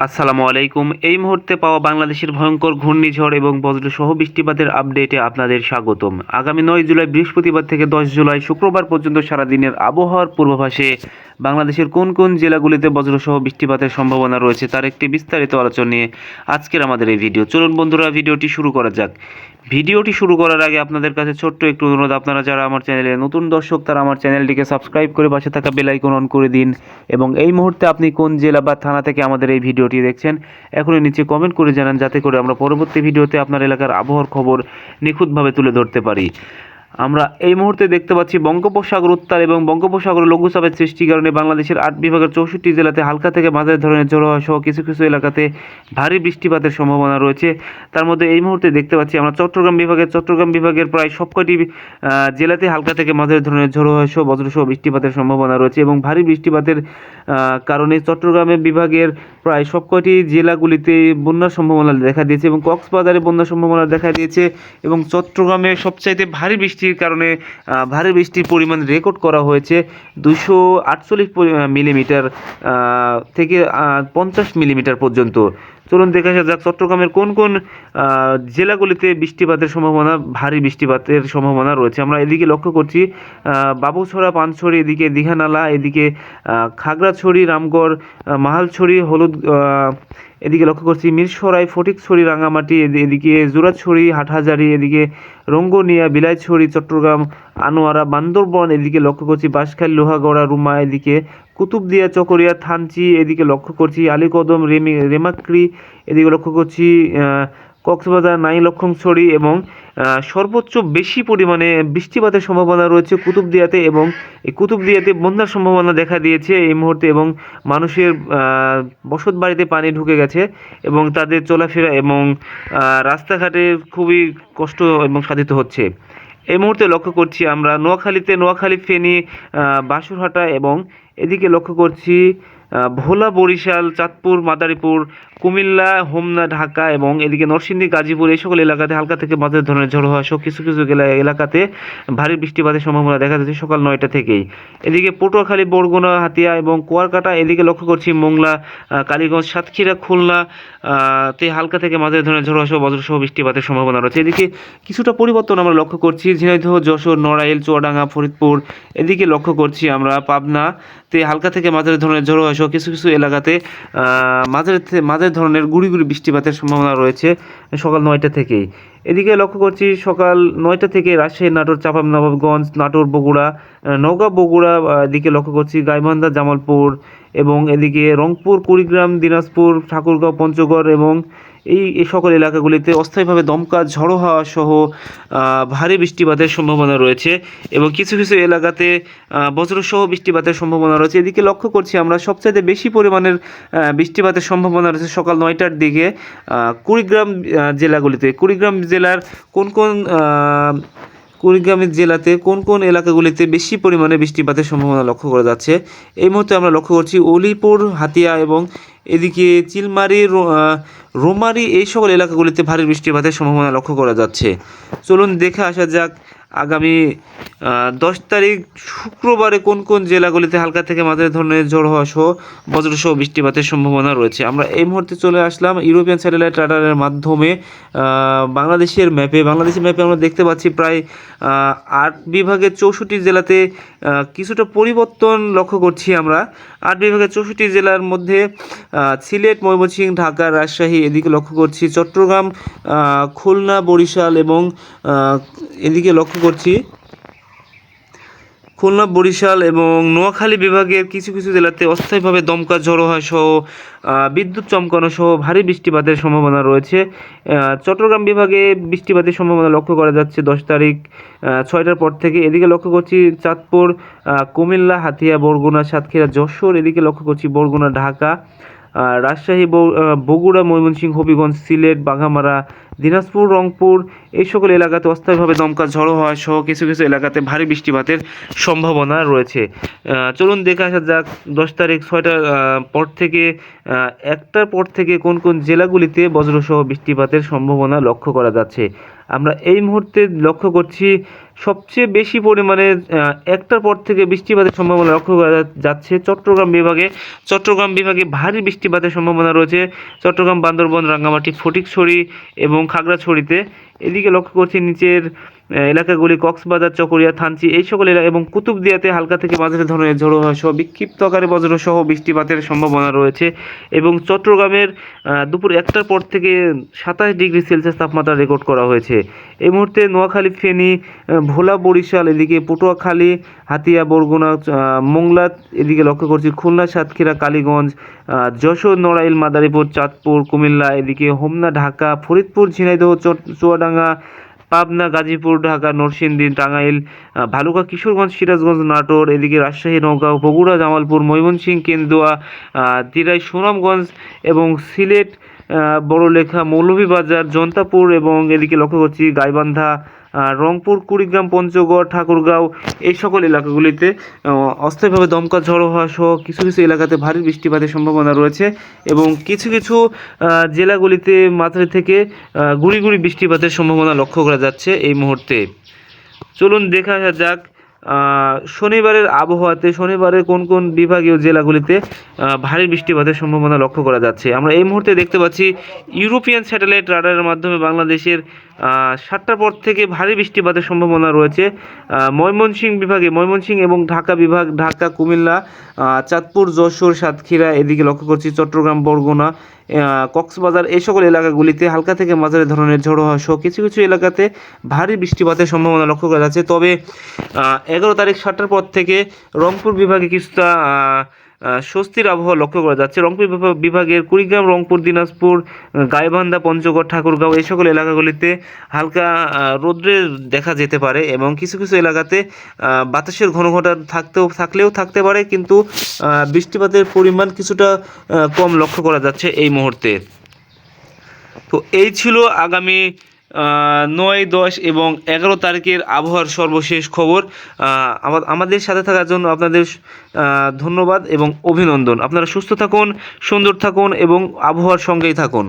আসসালামু আলাইকুম। এই মুহূর্তে পাওয়া বাংলাদেশের ভয়ঙ্কর ঘূর্ণিঝড় এবং বজ্রসহ বৃষ্টিপাতের আপডেটে আপনাদের স্বাগতম। আগামী 9 জুলাই বৃহস্পতিবার থেকে 10 জুলাই শুক্রবার পর্যন্ত সারাদিনের আবহাওয়ার পূর্বাভাসে বাংলাদেশের কোন কোন জেলাগুলিতে বজ্রসহ বৃষ্টিপাতের সম্ভাবনা রয়েছে তার একটি বিস্তারিত আলোচনা নিয়ে আজকের আমাদের এই ভিডিও। চলুন বন্ধুরা, ভিডিওটি শুরু করা যাক। ভিডিওটি শুরু করার আগে আপনাদের কাছে ছোট্ট একটু অনুরোধ, আপনারা যারা আমার চ্যানেলে নতুন দর্শক তারা আমার চ্যানেলটিকে সাবস্ক্রাইব করে পাশে থাকা বেল আইকন অন করে দিন এবং এই মুহূর্তে আপনি কোন জেলা বা থানা থেকে আমাদের এই ভিডিওটি দেখছেন এখনই নিচে কমেন্ট করে জানান, যাতে করে আমরা পরবর্তী ভিডিওতে আপনার এলাকার আবহাওয়ার খবর নিখুঁতভাবে তুলে ধরতে পারি। আমরা এই মুহূর্তে দেখতে পাচ্ছি বঙ্গোপসাগর উত্তাল এবং বঙ্গোপসাগর লঘুচাপের সৃষ্টির কারণে বাংলাদেশের 8 বিভাগের 64 জেলাতে হালকা থেকে মাঝারি ধরনের ঝড়ো হওয়া সহ কিছু কিছু এলাকাতে ভারী বৃষ্টিপাতের সম্ভাবনা রয়েছে। তার মধ্যে এই মুহূর্তে দেখতে পাচ্ছি আমরা চট্টগ্রাম বিভাগের প্রায় সবকটি জেলাতে হালকা থেকে মাঝারি ধরনের ঝড়ো হওয়া সহ বজ্রসহ বৃষ্টিপাতের সম্ভাবনা রয়েছে এবং ভারী বৃষ্টিপাতের কারণে চট্টগ্রামের বিভাগের প্রায় সবকটি জেলাগুলিতে বন্যার সম্ভাবনা দেখা দিয়েছে এবং কক্সবাজারে বন্যার সম্ভাবনা দেখা দিয়েছে এবং চট্টগ্রামে সবচাইতে ভারী বৃষ্টির কারণে ভারী বৃষ্টির পরিমাণ রেকর্ড করা হয়েছে 248 মিলিমিটার থেকে 50 মিলিমিটার পর্যন্ত। চলুন দেখা যাক চট্টগ্রামের কোন কোন জেলাগুলিতে বৃষ্টিপাতের সম্ভাবনা, ভারী বৃষ্টিপাতের সম্ভাবনা রয়েছে। আমরা এদিকে লক্ষ্য করছি বাবুছড়া, পানছড়ি, এদিকে দীঘানালা, এদিকে খাগড়াছড়ি, রামগড়, মাহালছড়ি, হলুদ, এদিকে লক্ষ্য করছি মিরসরাই, ফটিকছড়ি, রাঙামাটি, এদিকে জোড়াছড়ি, হাটহাজারি, এদিকে রঙ্গনিয়া, বিলাইছড়ি, চট্টগ্রাম, আনোয়ারা, বান্দরবন, এদিকে লক্ষ্য করছি বাঁশখালী, লোহাগড়া, রুমা, এদিকে কুতুবদিয়া, চকরিয়া, থানচি, এদিকে লক্ষ্য করছি আলীকদম, রেমাক্রি, এদিকে লক্ষ্য করছি কক্সবাজার, নাইলক্ষংছড়ি এবং সর্বোচ্চ বেশি পরিমাণে বৃষ্টিপাতের সম্ভাবনা রয়েছে কুতুবদিয়াতে এবং এই কুতুবদিয়াতে বন্যার সম্ভাবনা দেখা দিয়েছে এই মুহূর্তে এবং মানুষের বসত বাড়িতে পানি ঢুকে গেছে এবং তাদের চলাফেরা এবং রাস্তাঘাটে খুবই কষ্ট এবং সাধিত হচ্ছে। এই মুহূর্তে লক্ষ্য করছি আমরা নোয়াখালী, ফেনী, বাসুরহাটা এবং এদিকে লক্ষ্য করছি ভোলা, বরিশাল, চাঁদপুর, মাদারীপুর, কুমিল্লা, হোমনা, ঢাকা এবং এদিকে নরসিংদী, গাজীপুর, এই সকল এলাকাতে হালকা থেকে মাঝারি ধরনের ঝড়ো হওয়া সহ কিছু কিছু এলাকাতে ভারী বৃষ্টিপাতের সম্ভাবনা দেখা যাচ্ছে সকাল 9টা থেকেই। এদিকে পটুয়াখালী, বরগুনা, হাতিয়া এবং কুয়াকাটা, এদিকে লক্ষ্য করছি মোংলা, কালীগঞ্জ, সাতক্ষীরা, খুলনা তে হালকা থেকে মাঝারি ধরনের ঝড়ো হওয়া সহ বজ্রসহ বৃষ্টিপাতের সম্ভাবনা রয়েছে। এদিকে কিছুটা পরিবর্তন আমরা লক্ষ্য করছি ঝিনাইদহ, যশোর, নড়াইল, চুয়াডাঙ্গা, ফরিদপুর, এদিকে লক্ষ্য করছি আমরা পাবনাতে হালকা থেকে মাঝারি ধরনের ঝড়ো হওয়া সহ কিছু কিছু এলাকাতে মাঝারি ধরনের গুড়ি গুড়ি বৃষ্টিপাতের সম্ভাবনা রয়েছে সকাল 9টা থেকেই। এদিকে লক্ষ্য করছি সকাল 9টা থেকে রাজশাহী, নাটোর, চাঁপাইনবাবগঞ্জ, নাটোর, বগুড়া, নওগাঁ, বগুড়া, এদিকে লক্ষ্য করছি গাইবান্ধা, জামালপুর এবং এদিকে রংপুর, কুড়িগ্রাম, দিনাজপুর, ঠাকুরগাঁও, পঞ্চগড় এবং এই সকল এলাকাগুলিতে অস্থায়ীভাবে দমকা ঝড়ো হাওয়া সহ ভারী বৃষ্টিপাতের সম্ভাবনা রয়েছে এবং কিছু কিছু এলাকাতে বজ্রসহ বৃষ্টিপাতের সম্ভাবনা রয়েছে। এদিকে লক্ষ্য করছি আমরা সবচাইতে বেশি পরিমাণের বৃষ্টিপাতের সম্ভাবনা রয়েছে সকাল 9টার দিকে কুড়িগ্রাম জেলার কুড়িগ্রাম জেলাতে কোন কোন এলাকাগুলিতে বেশি পরিমাণে বৃষ্টিপাতের সম্ভাবনা লক্ষ্য করা যাচ্ছে। এই মুহূর্তে আমরা লক্ষ্য করছি উলিপুর, হাতিয়া এবং এদিকে চিলমারি, রোমারি, এই সকল এলাকাগুলিতে ভারী বৃষ্টিপাতের সম্ভাবনা লক্ষ্য করা যাচ্ছে। চলুন দেখে আসা যাক আগামী 10 তারিখ শুক্রবারে কোন কোন জেলাগুলিতে হালকা থেকে মাঝারি ধরনের ঝড় হওয়া সহ বজ্রসহ বৃষ্টিপাতের সম্ভাবনা রয়েছে। আমরা এই মুহূর্তে চলে আসলাম ইউরোপিয়ান স্যাটেলাইট রাডারের মাধ্যমে বাংলাদেশের ম্যাপে আমরা দেখতে পাচ্ছি প্রায় 8 বিভাগের 64 জেলাতে কিছুটা পরিবর্তন লক্ষ্য করছি আমরা। 8 বিভাগের 64 জেলার মধ্যে সিলেট, ময়মনসিংহ, ঢাকা, রাজশাহী, এদিকে লক্ষ্য করছি চট্টগ্রাম, খুলনা, বরিশাল এবং এদিকে লক্ষ্য করছি খুলনা, বরিশাল এবং নোয়াখালী বিভাগের কিছু কিছু জেলাতে অস্থায়ীভাবে দমকা ঝড়ো হওয়া সহ বিদ্যুৎ চমকানো সহ ভারী বৃষ্টিপাতের সম্ভাবনা রয়েছে। চট্টগ্রাম বিভাগে বৃষ্টিপাতের সম্ভাবনা লক্ষ্য করা যাচ্ছে 10 তারিখ 6টার পর থেকে। এদিকে লক্ষ্য করছি চাঁদপুর, কুমিল্লা, হাতিয়া, বরগুনা, সাতক্ষীরা, যশোর, এদিকে লক্ষ্য করছি বরগুনা, ঢাকা, রাজশাহী, বগুড়া, ময়মনসিংহ, হবিগঞ্জ, সিলেট, বাঘামারা, দিনাজপুর, রংপুর, এই সকল এলাকাতে অস্থায়ীভাবে দমকা ঝড়ো হওয়া সহ কিছু কিছু এলাকাতে ভারী বৃষ্টিপাতের সম্ভাবনা রয়েছে। চলুন দেখে আসা যাক 10 তারিখ 6টার পর থেকে 1টার পর থেকে কোন কোন জেলাগুলিতে বজ্রসহ বৃষ্টিপাতের সম্ভাবনা লক্ষ্য করা যাচ্ছে। আমরা এই মুহূর্তে লক্ষ্য করছি সবচেয়ে বেশি পরিমাণে একটার পর থেকে বৃষ্টিপাতের সম্ভাবনা লক্ষ্য করা যাচ্ছে চট্টগ্রাম বিভাগে ভারী বৃষ্টিপাতের সম্ভাবনা রয়েছে চট্টগ্রাম, বান্দরবান, রাঙ্গামাটি, ফটিকছড়ি এবং খাগড়াছড়িতে। এদিকে লক্ষ্য করছি নিচের এলাকাগুলি কক্সবাজার, চকরিয়া, থানচি এই সকল এলাকা এবং কুতুবদিয়াতে হালকা থেকে মাঝারি ধরনের ঝোড়ো হওয়া সহ বিক্ষিপ্ত আকারে বজ্রসহ বৃষ্টিপাতের সম্ভাবনা রয়েছে এবং চট্টগ্রামের দুপুর 1টার পর থেকে 27 ডিগ্রি সেলসিয়াস তাপমাত্রা রেকর্ড করা হয়েছে। এই মুহূর্তে নোয়াখালী, ফেনী, ভোলা, বরিশাল, এদিকে পটুয়াখালী, হাতিয়া, বরগুনা, মোংলা, এদিকে লক্ষ্য করছি খুলনা, সাতক্ষীরা, কালীগঞ্জ, যশোর, নড়াইল, মাদারীপুর, চাঁদপুর, কুমিল্লা, এদিকে হোমনা, ঢাকা, ফরিদপুর, ঝিনাইদহ, চুয়াডাঙ্গা, পাবনা, গাজীপুর, ঢাকা, নরসিংদী, টাঙ্গাইল, ভালুকা, কিশোরগঞ্জ, সিরাজগঞ্জ, নাটোর, এদিকে রাজশাহী, নওগাঁ, বগুড়া, জামালপুর, ময়মনসিংহ, কেন্দুয়া, দিরাই, সুনামগঞ্জ এবং সিলেট, বড়লেখা, মৌলভীবাজার, জন্তাপুর এবং এদিকে লক্ষ্য করছি গাইবান্ধা, রংপুর, কুড়িগ্রাম, পঞ্চগড়, ঠাকুরগাঁও এই সকল এলাকাগুলিতে অস্থায়ীভাবে দমকা ঝড়ো হওয়া সহ কিছু কিছু এলাকাতে ভারী বৃষ্টিপাতের সম্ভাবনা রয়েছে এবং কিছু কিছু জেলাগুলিতে মাঝারি থেকে গুঁড়ি গুঁড়ি বৃষ্টিপাতের সম্ভাবনা লক্ষ্য করা যাচ্ছে এই মুহূর্তে। চলুন দেখা যাক শনিবারের আবহাওয়াতে শনিবারের কোন কোন বিভাগীয় জেলাগুলিতে ভারী বৃষ্টিপাতের সম্ভাবনা লক্ষ্য করা যাচ্ছে। আমরা এই মুহূর্তে দেখতে পাচ্ছি ইউরোপিয়ান স্যাটেলাইট রাডারের মাধ্যমে বাংলাদেশের 7টার পর থেকে ভারী বৃষ্টিপাতের সম্ভাবনা রয়েছে ময়মনসিংহ বিভাগে, ময়মনসিংহ এবং ঢাকা বিভাগ, ঢাকা, কুমিল্লা, চাঁদপুর, যশোর, সাতক্ষীরা, এদিকে লক্ষ্য করছি চট্টগ্রাম, বরগুনা, কক্সবাজার এই সকল এলাকাগুলিতে হালকা থেকে মাঝারি ধরনের ঝোড়ো হওয়া সহ কিছু কিছু এলাকাতে ভারী বৃষ্টিপাতের সম্ভাবনা লক্ষ্য করা যাচ্ছে। তবে 11 তারিখ 7টার পর থেকে রংপুর বিভাগে কিছুটা স্বস্তির আবহাওয়া লক্ষ্য করা যাচ্ছে। রংপুর বিভাগের কুড়িগ্রাম, রংপুর, দিনাজপুর, গাইবান্ধা, পঞ্চগড়, ঠাকুরগাঁও এই সকল এলাকাগুলিতে হালকা রৌদ্রের দেখা যেতে পারে এবং কিছু কিছু এলাকাতে বাতাসের ঘনঘটা থাকলেও থাকতে পারে, কিন্তু বৃষ্টিপাতের পরিমাণ কিছুটা কম লক্ষ্য করা যাচ্ছে এই মুহূর্তে। তো এই ছিল আগামী 9, 10 এবং 11 তারিখের আবহাওয়ার সর্বশেষ খবর। আমাদের সাথে থাকার জন্য আপনাদের ধন্যবাদ এবং অভিনন্দন। আপনারা সুস্থ থাকুন, সুন্দর থাকুন এবং আবহাওয়ার সঙ্গেই থাকুন।